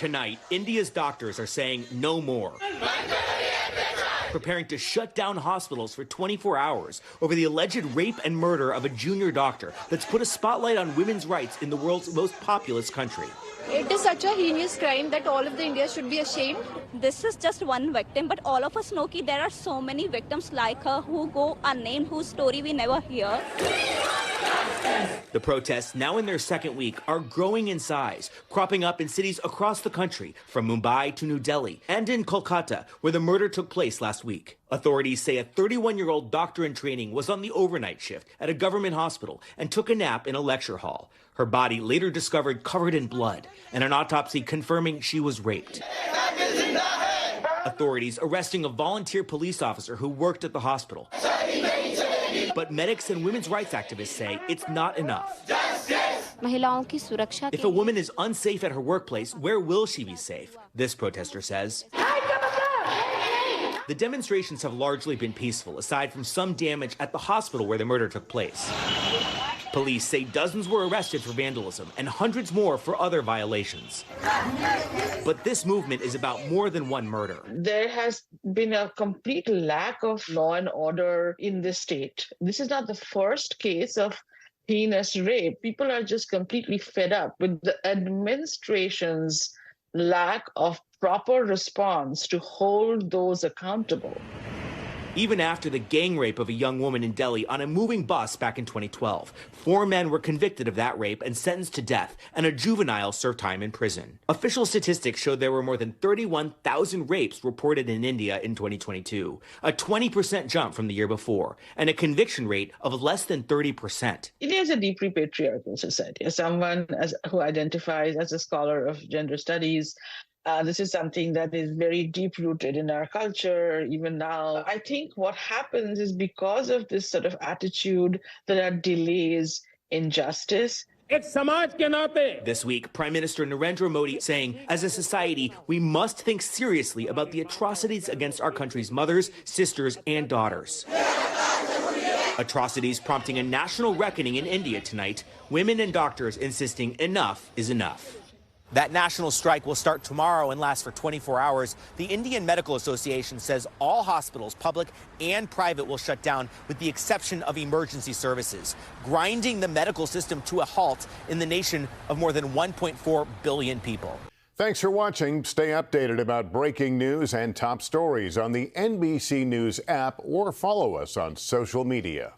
Tonight, India's doctors are saying no more, preparing to shut down hospitals for 24 hours over the alleged rape and murder of a junior doctor that's put a spotlight on women's rights in the world's most populous country. It is such a heinous crime that all of the India should be ashamed. This is just one victim, but all of us know that there are so many victims like her who go unnamed, whose story we never hear. The protests, now in their second week, are growing in size, cropping up in cities across the country, from Mumbai to New Delhi, and in Kolkata, where the murder took place last week. Authorities say a 31-year-old doctor in training was on the overnight shift at a government hospital and took a nap in a lecture hall. Her body later discovered covered in blood, and an autopsy confirming she was raped. Authorities arresting a volunteer police officer who worked at the hospital. But medics and women's rights activists say it's not enough. If a woman is unsafe at her workplace, where will she be safe? This protester says. The demonstrations have largely been peaceful, aside from some damage at the hospital where the murder took place. Police say dozens were arrested for vandalism and hundreds more for other violations. But this movement is about more than one murder. There has been a complete lack of law and order in this state. This is not the first case of heinous rape. People are just completely fed up with the administration's lack of proper response to hold those accountable. Even after the gang rape of a young woman in Delhi on a moving bus back in 2012, 4 men were convicted of that rape and sentenced to death, and a juvenile served time in prison. Official statistics showed there were more than 31,000 rapes reported in India in 2022, a 20% jump from the year before, and a conviction rate of less than 30%. India is a deeply patriarchal society. As someone who identifies as a scholar of gender studies, this is something that is very deep-rooted in our culture, even now. I think what happens is because of this sort of attitude, there are delays in justice. This week, Prime Minister Narendra Modi saying, as a society, we must think seriously about the atrocities against our country's mothers, sisters, and daughters. Atrocities prompting a national reckoning in India tonight, women and doctors insisting enough is enough. That national strike will start tomorrow and last for 24 hours. The Indian Medical Association says all hospitals, public and private, will shut down with the exception of emergency services, grinding the medical system to a halt in the nation of more than 1.4 billion people. Thanks for watching. Stay updated about breaking news and top stories on the NBC News app or follow us on social media.